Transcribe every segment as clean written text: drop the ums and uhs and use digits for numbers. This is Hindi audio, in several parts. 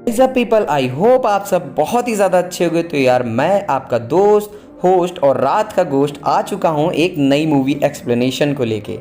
सब पीपल, आई होप आप सब बहुत ही ज़्यादा अच्छे होंगे। तो यार मैं आपका दोस्त, होस्ट और रात का गोश्त आ चुका हूँ एक नई मूवी एक्सप्लेनेशन को लेके।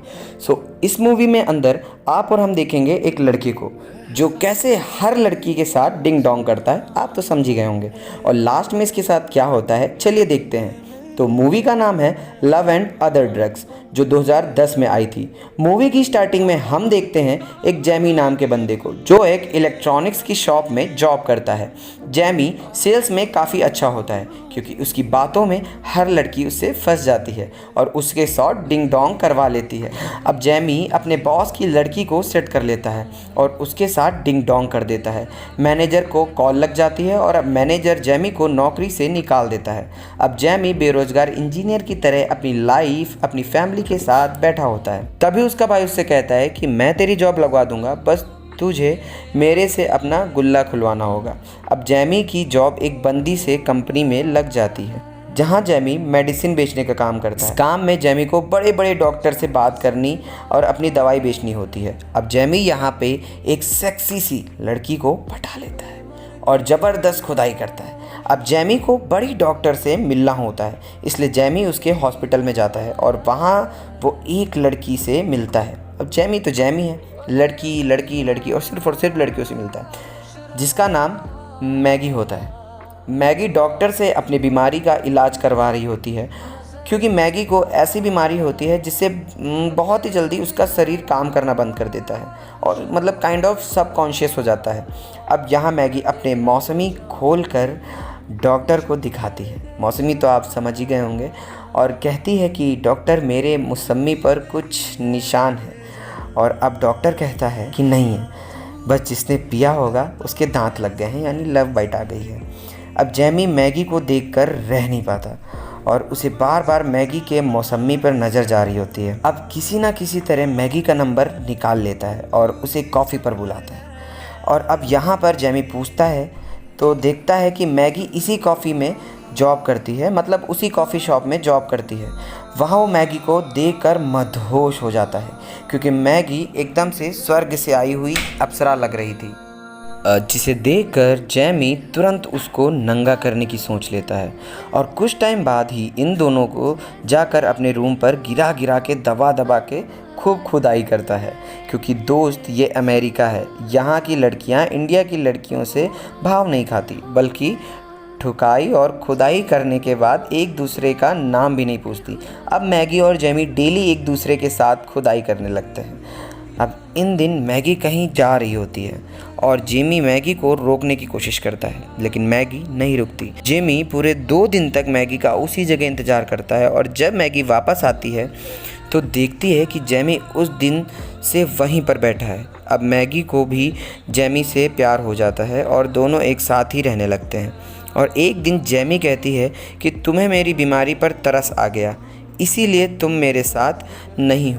इस मूवी में अंदर आप और हम देखेंगे एक लड़के को जो कैसे हर लड़की के साथ डिंग डोंग करता है, आप तो समझ ही गए होंगे। और लास्ट में इसके साथ क्या होता है चलिए देखते हैं। तो मूवी का नाम है लव एंड अदर ड्रग्स, जो 2010 में आई थी। मूवी की स्टार्टिंग में हम देखते हैं एक जैमी नाम के बंदे को जो एक इलेक्ट्रॉनिक्स की शॉप में जॉब करता है। जैमी सेल्स में काफ़ी अच्छा होता है क्योंकि उसकी बातों में हर लड़की उससे फंस जाती है और उसके साथ डिंग डोंग करवा लेती है। अब जैमी अपने बॉस की लड़की को सेट कर लेता है और उसके साथ डिंग डोंग कर देता है। मैनेजर को कॉल लग जाती है और अब मैनेजर जैमी को नौकरी से निकाल देता है। अब जैमी बेरोजगार इंजीनियर की तरह अपनी लाइफ, अपनी फैमिली के साथ बैठा होता है। तभी उसका भाई उससे कहता है कि मैं तेरी जॉब लगवा दूंगा, बस तुझे मेरे से अपना गुल्ला खुलवाना होगा। अब जैमी की जॉब एक बंदी से कंपनी में लग जाती है जहां जैमी मेडिसिन बेचने का काम करता है। इस काम में जैमी को बड़े बड़े डॉक्टर से बात करनी और अपनी दवाई बेचनी होती है। अब जैमी यहाँ पे एक सेक्सी सी लड़की को पटा लेता है और ज़बरदस्त खुदाई करता है। अब जैमी को बड़ी डॉक्टर से मिलना होता है, इसलिए जैमी उसके हॉस्पिटल में जाता है और वहाँ वो एक लड़की से मिलता है। अब जैमी तो जैमी है, लड़की लड़की लड़की और सिर्फ लड़कियों से मिलता है, जिसका नाम मैगी होता है। मैगी डॉक्टर से अपनी बीमारी का इलाज करवा रही होती है क्योंकि मैगी को ऐसी बीमारी होती है जिससे बहुत ही जल्दी उसका शरीर काम करना बंद कर देता है और मतलब काइंड ऑफ सबकॉन्शियस हो जाता है। अब यहाँ मैगी अपने मौसमी खोल कर डॉक्टर को दिखाती है। मौसमी तो आप समझ ही गए होंगे और कहती है कि डॉक्टर मेरे मौसमी पर कुछ निशान है। और अब डॉक्टर कहता है कि नहीं है, बस जिसने पिया होगा उसके दांत लग गए हैं, यानी लव बाइट आ गई है। अब जैमी मैगी को देखकर रह नहीं पाता और उसे बार बार मैगी के मौसमी पर नज़र जा रही होती है। अब किसी ना किसी तरह मैगी का नंबर निकाल लेता है और उसे कॉफ़ी पर बुलाता है। और अब यहाँ पर जैमी पूछता है तो देखता है कि मैगी इसी कॉफ़ी में जॉब करती है, मतलब उसी कॉफ़ी शॉप में जॉब करती है। वहाँ वो मैगी को देखकर मदहोश हो जाता है क्योंकि मैगी एकदम से स्वर्ग से आई हुई अप्सरा लग रही थी, जिसे देखकर जैमी तुरंत उसको नंगा करने की सोच लेता है। और कुछ टाइम बाद ही इन दोनों को जाकर अपने रूम पर गिरा गिरा के दबा दबा के खूब खुदाई करता है क्योंकि दोस्त ये अमेरिका है, यहाँ की लड़कियाँ इंडिया की लड़कियों से भाव नहीं खाती, बल्कि ठुकाई और खुदाई करने के बाद एक दूसरे का नाम भी नहीं पूछती। अब मैगी और जैमी डेली एक दूसरे के साथ खुदाई करने लगते हैं। अब इन दिन मैगी कहीं जा रही होती है और जेमी मैगी को रोकने की कोशिश करता है, लेकिन मैगी नहीं रुकती। जेमी पूरे 2 दिन तक मैगी का उसी जगह इंतज़ार करता है और जब मैगी वापस आती है तो देखती है कि जेमी उस दिन से वहीं पर बैठा है। अब मैगी को भी जेमी से प्यार हो जाता है और दोनों एक साथ ही रहने लगते हैं। और एक दिन जेमी कहती है कि तुम्हें मेरी बीमारी पर तरस आ गया, इसीलिए तुम मेरे साथ नहीं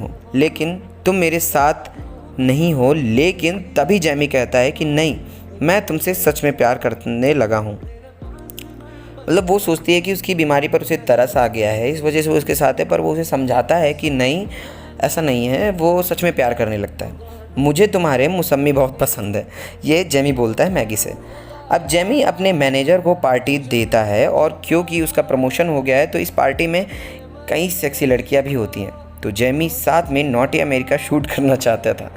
हो, लेकिन तभी जैमी कहता है कि नहीं, मैं तुमसे सच में प्यार करने लगा हूँ। मतलब वो सोचती है कि उसकी बीमारी पर उसे तरस आ गया है, इस वजह से वो उसके साथ है, पर वो उसे समझाता है कि नहीं, ऐसा नहीं है, वो सच में प्यार करने लगता है। मुझे तुम्हारे मौसमी बहुत पसंद है, ये जैमी बोलता है मैगी से। अब जैमी अपने मैनेजर को पार्टी देता है और क्योंकि उसका प्रमोशन हो गया है तो इस पार्टी में कई सेक्सी लड़कियां भी होती हैं। तो जैमी साथ में नॉटी अमेरिका शूट करना चाहता था,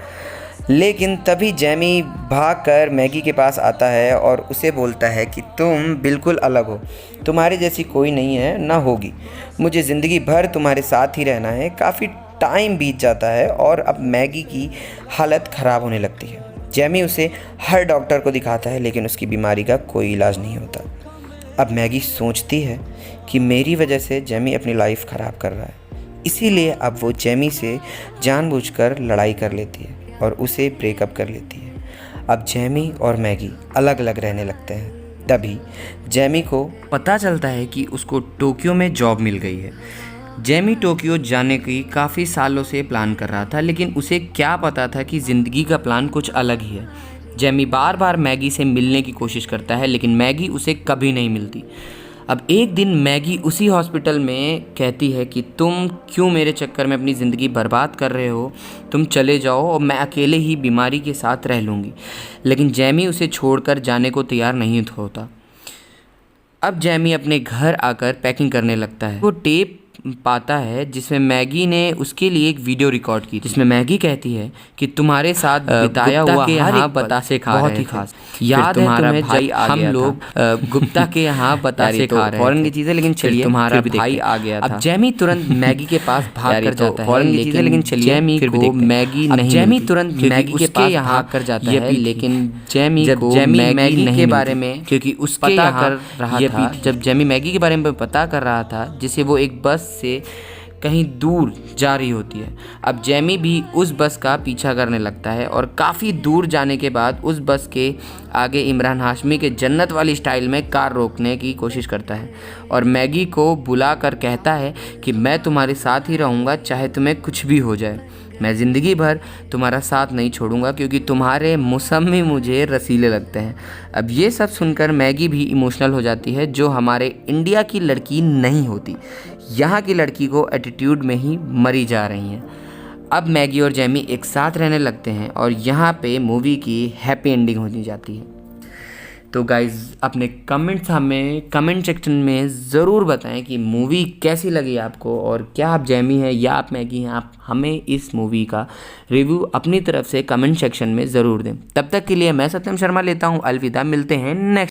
लेकिन तभी जैमी भागकर मैगी के पास आता है और उसे बोलता है कि तुम बिल्कुल अलग हो, तुम्हारे जैसी कोई नहीं है, ना होगी। मुझे ज़िंदगी भर तुम्हारे साथ ही रहना है। काफ़ी टाइम बीत जाता है और अब मैगी की हालत ख़राब होने लगती है। जैमी उसे हर डॉक्टर को दिखाता है, लेकिन उसकी बीमारी का कोई इलाज नहीं होता। अब मैगी सोचती है कि मेरी वजह से जैमी अपनी लाइफ ख़राब कर रहा है, इसीलिए अब वो जैमी से जानबूझकर लड़ाई कर लेती है और उसे ब्रेकअप कर लेती है। अब जैमी और मैगी अलग अलग रहने लगते हैं। तभी जैमी को पता चलता है कि उसको टोक्यो में जॉब मिल गई है। जैमी टोक्यो जाने की काफ़ी सालों से प्लान कर रहा था, लेकिन उसे क्या पता था कि ज़िंदगी का प्लान कुछ अलग ही है। जैमी बार बार मैगी से मिलने की कोशिश करता है, लेकिन मैगी उसे कभी नहीं मिलती। अब एक दिन मैगी उसी हॉस्पिटल में कहती है कि तुम क्यों मेरे चक्कर में अपनी ज़िंदगी बर्बाद कर रहे हो, तुम चले जाओ और मैं अकेले ही बीमारी के साथ रह लूँगी। लेकिन जैमी उसे छोड़कर जाने को तैयार नहीं होता। अब जैमी अपने घर आकर पैकिंग करने लगता है। वो टेप पाता है जिसमें मैगी ने उसके लिए एक वीडियो रिकॉर्ड की, जिसमें मैगी कहती है कि तुम्हारे साथ बिताया हुआ हर एक बतासे खा बहुत ही खास याद तुम्हारा भाई आ गया। हम लोग गुप्ता के यहाँ बतासे खा रहे थे, फॉरेन की चीजें, लेकिन चलिए तुम्हारा भाई आ गया था। अब जैमी तुरंत मैगी के पास भाग कर जाता है, फॉरेन की चीजें, लेकिन चलिए जैमी को मैगी नहीं, जैमी तुरंत मैगी के पास यहाँ कर जाता है, लेकिन जैमी को मैगी के बारे में, क्योंकि उसके यहाँ कर रहा था, जब जैमी मैगी के बारे में पता कर रहा था जिसे वो एक बस से कहीं दूर जा रही होती है। अब जैमी भी उस बस का पीछा करने लगता है और काफ़ी दूर जाने के बाद उस बस के आगे इमरान हाशमी के जन्नत वाली स्टाइल में कार रोकने की कोशिश करता है और मैगी को बुलाकर कहता है कि मैं तुम्हारे साथ ही रहूँगा, चाहे तुम्हें कुछ भी हो जाए। मैं ज़िंदगी भर तुम्हारा साथ नहीं छोड़ूंगा क्योंकि तुम्हारे मौसमी मुझे रसीले लगते हैं। अब ये सब सुनकर मैगी भी इमोशनल हो जाती है, जो हमारे इंडिया की लड़की नहीं होती। यहाँ की लड़की को एटीट्यूड में ही मरी जा रही हैं। अब मैगी और जैमी एक साथ रहने लगते हैं और यहाँ पे मूवी की हैप्पी एंडिंग होनी जाती है। तो गाइज़ अपने कमेंट्स हमें कमेंट सेक्शन में ज़रूर बताएं कि मूवी कैसी लगी आपको, और क्या आप जैमी हैं या आप मैगी हैं। आप हमें इस मूवी का रिव्यू अपनी तरफ से कमेंट सेक्शन में ज़रूर दें। तब तक के लिए मैं सत्यम शर्मा लेता हूँ अलविदा, मिलते हैं नेक्स्ट